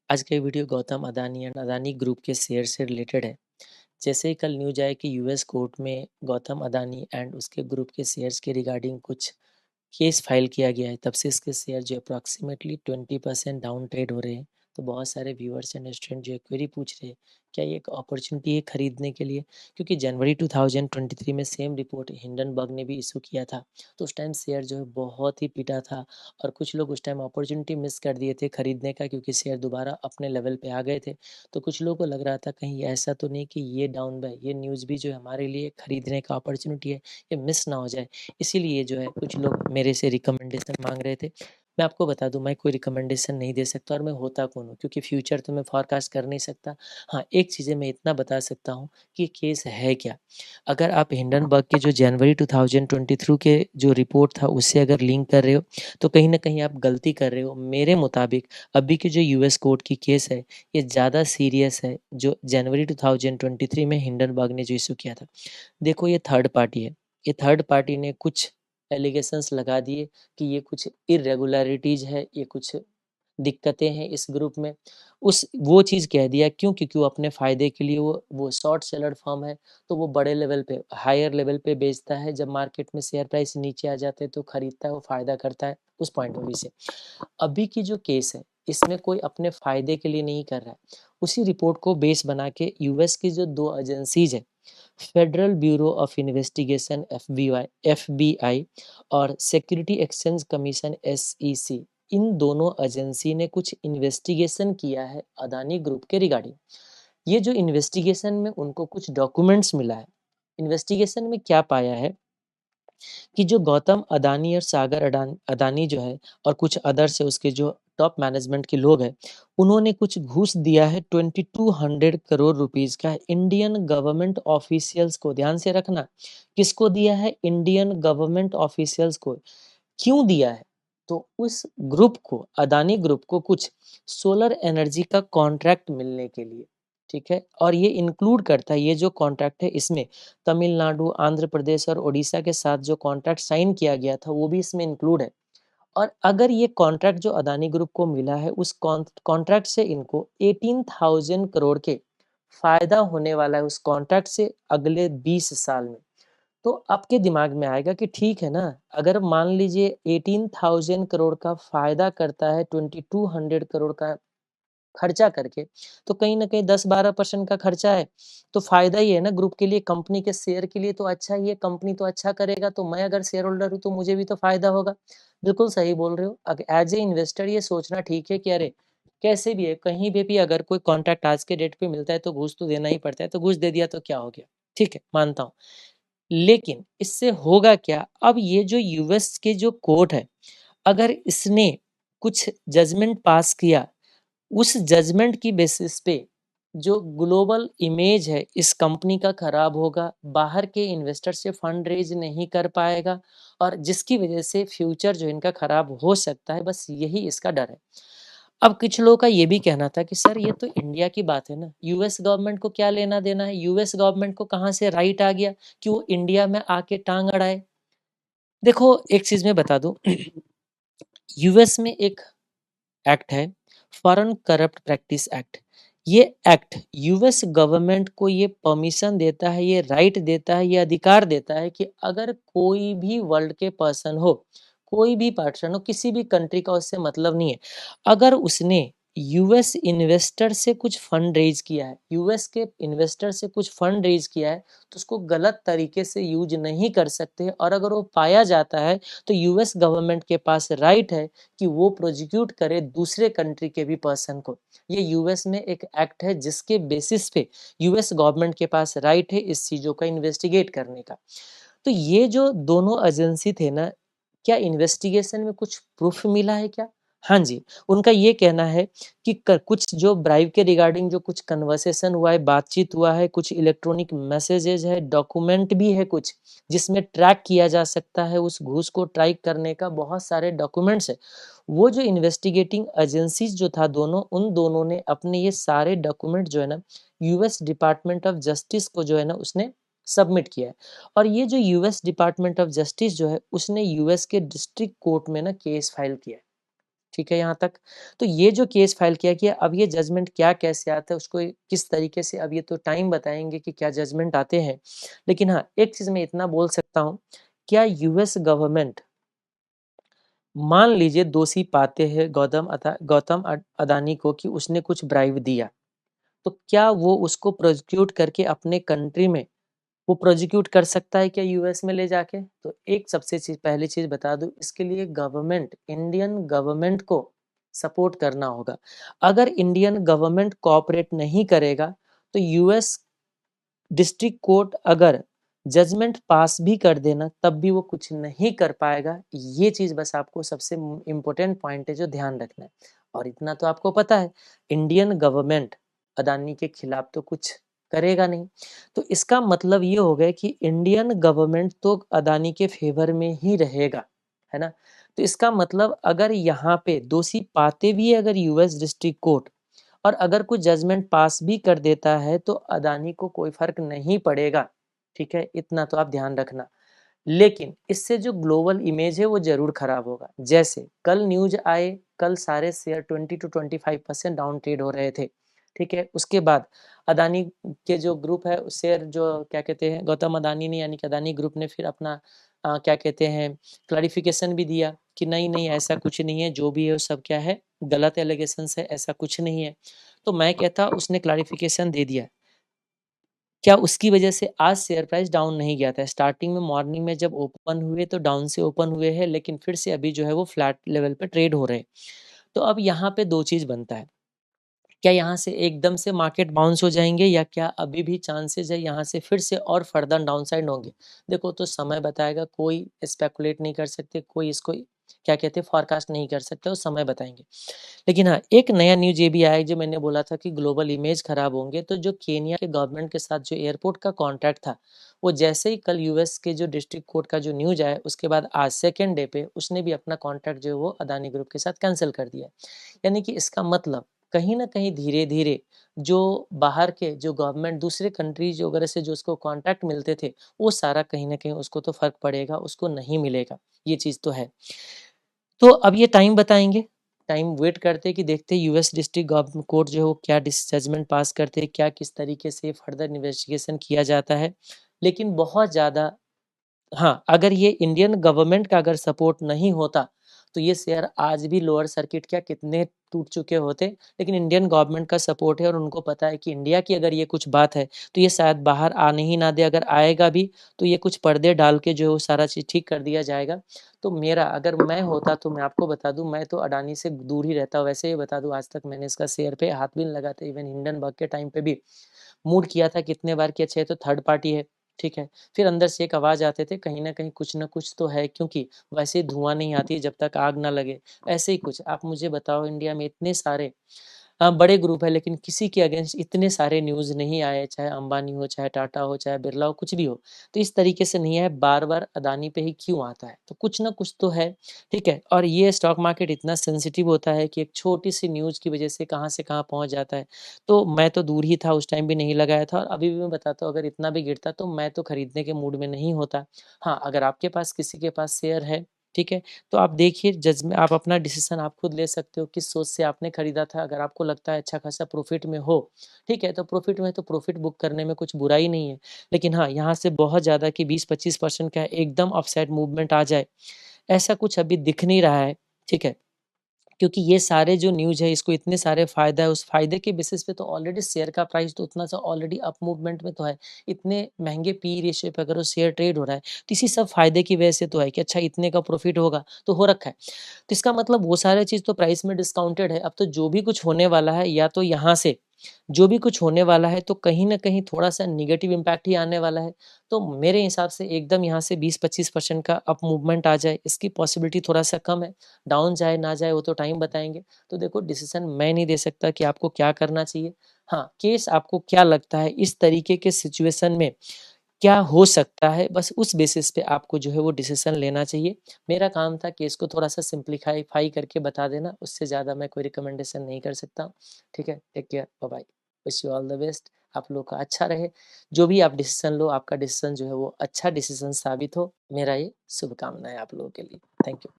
आज का ये video Gautam Adani and Adani group के शेयर से रिलेटेड है। जैसे ही कल न्यूज आया कि यूएस कोर्ट में गौतम अदानी एंड उसके ग्रुप के शेयर्स के रिगार्डिंग कुछ केस फाइल किया गया है, तब से इसके शेयर जो अप्रॉक्सीमेटली 20% डाउन ट्रेड हो रहे हैं। तो बहुत सारे व्यूअर्स एंड स्टूडेंट जो क्वेरी पूछ रहे हैं, क्या ये एक अपॉर्चुनिटी है खरीदने के लिए? क्योंकि जनवरी 2023 में सेम रिपोर्ट हिंडनबर्ग ने भी इशू किया था। तो उस टाइम शेयर जो है बहुत ही पिटा था और कुछ लोग उस टाइम अपॉर्चुनिटी मिस कर दिए थे खरीदने का, क्योंकि शेयर दोबारा अपने लेवल पे आ गए थे। तो कुछ लोगों को लग रहा था कहीं ऐसा तो नहीं कि ये डाउन बाय ये न्यूज़ भी जो है हमारे लिए खरीदने का अपॉर्चुनिटी है, ये मिस ना हो जाए। इसीलिए जो है कुछ लोग मेरे से रिकमेंडेशन मांग रहे थे। मैं आपको बता दूं, मैं कोई रिकमेंडेशन नहीं दे सकता और मैं होता कौन हूँ, क्योंकि फ्यूचर तो मैं फोरकास्ट कर नहीं सकता। हाँ, एक चीज़ें मैं इतना बता सकता हूँ कि ये केस है क्या। अगर आप हिंडनबर्ग के जो जनवरी 2023 के जो रिपोर्ट था उससे अगर लिंक कर रहे हो, तो कहीं ना कहीं आप गलती कर रहे हो। मेरे मुताबिक अभी के जो यूएस कोर्ट की केस है, ये ज़्यादा सीरियस है जो जनवरी 2023 में हिंडनबर्ग ने जो इशू किया था। देखो, ये थर्ड पार्टी है। ये थर्ड पार्टी ने कुछ एलिगेशंस लगा दिए कि ये कुछ इर्रेगुलरिटीज़ है, ये कुछ दिक्कतें हैं इस ग्रुप में। उस वो चीज़ कह दिया, क्यों? क्योंकि वो अपने फ़ायदे के लिए वो शॉर्ट सेलर फर्म है, तो वो बड़े लेवल पे, हायर लेवल पे बेचता है। जब मार्केट में शेयर प्राइस नीचे आ जाते हैं तो खरीदता है, वो फ़ायदा करता है उस पॉइंट ऑफ व्यू से। अभी की जो केस है, इसमें कोई अपने फ़ायदे के लिए नहीं कर रहा है। उसी रिपोर्ट को बेस बना के यूएस की जो 2 एजेंसीज़ हैं, federal bureau of investigation FBI और सिक्योरिटी एक्सचेंज कमीशन एसईसी, इन दोनों एजेंसी ने कुछ इन्वेस्टिगेशन किया है अदानी ग्रुप के रिगार्डिंग। ये जो इन्वेस्टिगेशन में उनको कुछ डॉक्यूमेंट्स मिला है। इन्वेस्टिगेशन में क्या पाया है कि जो गौतम अदानी और सागर अदानी जो है और कुछ अदर्स है, उसके जो टॉप मैनेजमेंट के लोग हैं, उन्होंने कुछ घूस दिया है 2200 करोड़ रुपीस का इंडियन गवर्नमेंट ऑफिशियल्स को। ध्यान से रखना, किसको दिया है? इंडियन गवर्नमेंट ऑफिशियल्स को। क्यों दिया है? तो उस ग्रुप को, अदानी ग्रुप को, कुछ सोलर एनर्जी का कॉन्ट्रैक्ट मिलने के लिए, ठीक है। और ये इंक्लूड करता है, ये जो कॉन्ट्रैक्ट है इसमें तमिलनाडु, आंध्र प्रदेश और ओडिशा के साथ जो कॉन्ट्रैक्ट साइन किया गया था वो भी इसमें इंक्लूड है। और अगर ये कॉन्ट्रैक्ट जो अदानी ग्रुप को मिला है, उस कॉन्ट्रैक्ट से इनको 18,000 करोड़ के फायदा होने वाला है उस कॉन्ट्रैक्ट से अगले 20 साल में। तो आपके दिमाग में आएगा कि ठीक है ना, अगर मान लीजिए 18,000 करोड़ का फायदा करता है 2200 करोड़ का खर्चा करके, तो कहीं ना कहीं 10-12% का खर्चा है, तो फायदा ही है ना ग्रुप के लिए, कंपनी के शेयर के लिए तो अच्छा ही है। कंपनी तो अच्छा करेगा तो मैं अगर शेयर होल्डर हूँ तो मुझे भी तो फायदा होगा। बिल्कुल सही बोल रहे हो। एज ए इन्वेस्टर ये सोचना ठीक है कि अरे, कैसे भी है, कहीं भी अगर कोई कॉन्ट्रैक्ट आज के डेट पे मिलता है तो घूस तो देना ही पड़ता है, तो घूस दे दिया तो क्या हो गया, ठीक है, मानता हूँ। लेकिन इससे होगा क्या? अब ये जो यूएस के जो कोर्ट है, अगर इसने कुछ जजमेंट पास किया, उस जजमेंट की बेसिस पे जो ग्लोबल इमेज है इस कंपनी का खराब होगा, बाहर के इन्वेस्टर से फंड रेज नहीं कर पाएगा, और जिसकी वजह से फ्यूचर जो इनका खराब हो सकता है, बस यही इसका डर है। अब कुछ लोगों का ये भी कहना था कि सर ये तो इंडिया की बात है ना, यूएस गवर्नमेंट को क्या लेना देना है? यूएस गवर्नमेंट को कहाँ से राइट आ गया कि वो इंडिया में आके टांग अड़ाए? देखो, एक चीज मैं बता दूं, यूएस में एक एक्ट है, फॉरेन करप्ट प्रैक्टिस एक्ट। ये एक्ट यूएस गवर्नमेंट को ये परमिशन देता है, ये राइट देता है, ये अधिकार देता है कि अगर कोई भी वर्ल्ड के पर्सन हो, कोई भी पर्सन हो, किसी भी कंट्री का उससे मतलब नहीं है, अगर उसने यूएस इन्वेस्टर से कुछ फंड रेज किया है, यूएस के इन्वेस्टर से कुछ फंड रेज किया है, तो उसको गलत तरीके से यूज नहीं कर सकते। और अगर वो पाया जाता है तो यूएस गवर्नमेंट के पास राइट है कि वो प्रोसिक्यूट करे दूसरे कंट्री के भी पर्सन को। ये यूएस में एक एक्ट है जिसके बेसिस पे यूएस गवर्नमेंट के पास राइट है इस चीजों का इन्वेस्टिगेट करने का। तो ये जो दोनों एजेंसी थे ना, क्या इन्वेस्टिगेशन में कुछ प्रूफ मिला है क्या? हाँ जी, उनका ये कहना है कि कुछ जो ब्राइब के रिगार्डिंग जो कुछ कन्वर्सेशन हुआ है, बातचीत हुआ है, कुछ इलेक्ट्रॉनिक मैसेजेज है, डॉक्यूमेंट भी है कुछ, जिसमें ट्रैक किया जा सकता है उस घूस को ट्रैक करने का, बहुत सारे डॉक्यूमेंट्स है। वो जो इन्वेस्टिगेटिंग एजेंसीज जो था दोनों, उन दोनों ने अपने ये सारे डॉक्यूमेंट जो है ना, यूएस डिपार्टमेंट ऑफ जस्टिस को जो है ना उसने सबमिट किया है। और ये जो यूएस डिपार्टमेंट ऑफ जस्टिस जो है, उसने यूएस के डिस्ट्रिक्ट कोर्ट में ना केस फाइल किया है, ठीक है यहाँ तक। तो ये जो केस फाइल किया गया, अब ये जजमेंट क्या कैसे आता है उसको किस तरीके से, अब ये तो टाइम बताएंगे कि क्या जजमेंट आते हैं। लेकिन हाँ, एक चीज मैं इतना बोल सकता हूँ, क्या यूएस गवर्नमेंट मान लीजिए दोषी पाते हैं गौतम अदानी को कि उसने कुछ ब्राइब दिया, तो क्या वो उसको प्रोसिक्यूट करके अपने कंट्री में वो प्रोसिक्यूट कर सकता है क्या यूएस में ले जाके? तो एक सबसे पहली चीज बता दूं, इसके लिए गवर्नमेंट, इंडियन गवर्नमेंट को सपोर्ट करना होगा। अगर इंडियन गवर्नमेंट कोऑपरेट नहीं करेगा तो यूएस डिस्ट्रिक्ट कोर्ट अगर जजमेंट पास भी कर देना तब भी वो कुछ नहीं कर पाएगा। ये चीज बस आपको सबसे इम्पोर्टेंट पॉइंट है जो ध्यान रखना है। और इतना तो आपको पता है, इंडियन गवर्नमेंट अदानी के खिलाफ तो कुछ करेगा नहीं। तो इसका मतलब ये हो गया कि इंडियन गवर्नमेंट तो अदानी के फेवर में ही रहेगा, है ना। तो इसका मतलब अगर यहाँ पे दोषी पाते भी है अगर यूएस डिस्ट्रिक्ट कोर्ट, और अगर कोई जजमेंट पास भी कर देता है तो अदानी को कोई फर्क नहीं पड़ेगा, ठीक है, इतना तो आप ध्यान रखना। लेकिन इससे जो ग्लोबल इमेज है वो जरूर खराब होगा। जैसे कल न्यूज आए, कल सारे शेयर 20 to 25% डाउन ट्रेड हो रहे थे, ठीक है। उसके बाद अदानी के जो ग्रुप है शेयर जो क्या कहते हैं, गौतम अदानी ने यानी कि अदानी ग्रुप ने फिर अपना क्या कहते हैं क्लैरिफिकेशन भी दिया कि नहीं नहीं ऐसा कुछ नहीं है, जो भी है वो सब क्या है गलत एलिगेशंस है, ऐसा कुछ नहीं है। तो मैं कहता उसने क्लैरिफिकेशन दे दिया, क्या उसकी वजह से आज शेयर प्राइस डाउन नहीं गया था? स्टार्टिंग में मॉर्निंग में जब ओपन हुए तो डाउन से ओपन हुए हैं, लेकिन फिर से अभी जो है वो फ्लैट लेवल पे ट्रेड हो रहे हैं। तो अब यहाँ पे दो चीज बनता है, क्या यहाँ से एकदम से मार्केट बाउंस हो जाएंगे या क्या अभी भी चांसेस है यहाँ से फिर से और फर्दर डाउनसाइड होंगे? देखो तो समय बताएगा, कोई स्पेकुलेट नहीं कर सकते, कोई इसको क्या कहते हैं फॉरकास्ट नहीं कर सकते, वो समय बताएंगे। लेकिन हाँ, एक नया न्यूज ये भी आया है, जो मैंने बोला था कि ग्लोबल इमेज खराब होंगे, तो जो केनिया के गवर्नमेंट के साथ जो एयरपोर्ट का कॉन्ट्रैक्ट था, वो जैसे ही कल यूएस के जो डिस्ट्रिक्ट कोर्ट का जो न्यूज आया उसके बाद आज सेकेंड डे पे उसने भी अपना कॉन्ट्रैक्ट जो है वो अदानी ग्रुप के साथ कैंसिल कर दिया। यानी कि इसका मतलब कहीं ना कहीं धीरे धीरे जो बाहर के जो गवर्नमेंट दूसरे कंट्रीज वगैरह से जो उसको कॉन्ट्रैक्ट मिलते थे, वो सारा कहीं ना कहीं उसको तो फर्क पड़ेगा, उसको नहीं मिलेगा। ये चीज तो है। तो अब ये टाइम बताएंगे, टाइम वेट करते कि देखते यूएस डिस्ट्रिक्ट गवर्नमेंट कोर्ट जो है वो क्या जजमेंट पास करते हैं, क्या किस तरीके से फर्दर इन्वेस्टिगेशन किया जाता है। लेकिन बहुत ज़्यादा, हाँ, अगर ये इंडियन गवर्नमेंट का अगर सपोर्ट नहीं होता तो ये शेयर आज भी लोअर सर्किट क्या कितने टूट चुके होते। लेकिन इंडियन गवर्नमेंट का सपोर्ट है और उनको पता है कि इंडिया की अगर ये कुछ बात है तो ये शायद बाहर आने ही ना दे, अगर आएगा भी तो ये कुछ पर्दे डाल के जो है वो सारा चीज़ ठीक कर दिया जाएगा। तो मेरा अगर मैं होता तो मैं आपको बता दूं, मैं तो अडानी से दूर ही रहता। वैसे ही बता दूं, आज तक मैंने इसका शेयर पे हाथ भी नहीं लगाता। इवन हिंडनबर्ग के टाइम पे भी मूड किया था कितने बार कि अच्छा ये तो थर्ड पार्टी है, ठीक है। फिर अंदर से एक आवाज़ आते थे कहीं न कहीं कुछ न कुछ तो है, क्योंकि वैसे ही धुआँ नहीं आती जब तक आग ना लगे। ऐसे ही कुछ आप मुझे बताओ, इंडिया में इतने सारे बड़े ग्रुप है लेकिन किसी के अगेंस्ट इतने सारे न्यूज़ नहीं आए, चाहे अंबानी हो, चाहे टाटा हो, चाहे बिरला हो, कुछ भी हो। तो इस तरीके से नहीं है, बार-बार अदानी पे ही क्यों आता है? तो कुछ ना कुछ तो है, ठीक है। और ये स्टॉक मार्केट इतना सेंसिटिव होता है कि एक छोटी-सी न्यूज़ की वजह से कहाँ से कहाँ पहुँच जाता है। तो मैं तो दूर ही था, उस टाइम भी नहीं लगाया था और अभी भी मैं बताता हूँ अगर इतना भी गिरता तो मैं तो खरीदने के मूड में नहीं होता। हाँ, अगर आपके पास किसी के पास शेयर है, ठीक है, तो आप देखिए जज में आप अपना डिसीजन आप खुद ले सकते हो, किस सोच से आपने खरीदा था। अगर आपको लगता है अच्छा खासा प्रॉफिट में हो, ठीक है, तो प्रॉफिट में तो प्रॉफिट बुक करने में कुछ बुराई नहीं है। लेकिन हाँ, यहाँ से बहुत ज़्यादा कि 20-25% का एकदम अपसाइड मूवमेंट आ जाए, ऐसा कुछ अभी दिख नहीं रहा है, ठीक है। क्योंकि ये सारे जो न्यूज़ है इसको इतने सारे फ़ायदा है, उस फ़ायदे के बेसिस पे तो ऑलरेडी शेयर का प्राइस तो उतना सा ऑलरेडी अप मूवमेंट में तो है। इतने महँगे पी रेशियो पे अगर वो शेयर ट्रेड हो रहा है, तो इसी सब फ़ायदे की वजह से तो है कि अच्छा इतने का प्रॉफिट होगा, तो हो रखा है। तो इसका मतलब वो सारे चीज़ तो प्राइस में डिस्काउंटेड है। अब तो जो भी कुछ होने वाला है या तो यहाँ से जो भी कुछ होने वाला है तो कहीं न कहीं थोड़ा-सा नेगेटिव इम्पैक्ट ही आने वाला है। तो मेरे हिसाब से एकदम यहाँ से 20-25% का अप मूवमेंट आ जाए, इसकी पॉसिबिलिटी थोड़ा-सा कम है। डाउन जाए ना जाए वो तो टाइम बताएँगे। तो देखो डिसीज़न मैं नहीं दे सकता कि आपको क्या करना चाहिए। हाँ, केस आपको क्या लगता है इस तरीके के सिचुएशन में क्या हो सकता है, बस उस बेसिस पे आपको जो है वो डिसीज़न लेना चाहिए। मेरा काम था कि इसको थोड़ा-सा सिम्प्लीफाई करके बता देना, उससे ज़्यादा मैं कोई रिकमेंडेशन नहीं कर सकता हूँ। ठीक है? Take care, bye bye. Wish you all the best. आप लोग का अच्छा रहे। जो भी आप डिसीज़न लो, आपका डिसीज़न जो है वो अच्छा डिसीज़न साबित हो। मेरा ये शुभकामनाएँ आप लोगों के लिए। Thank you.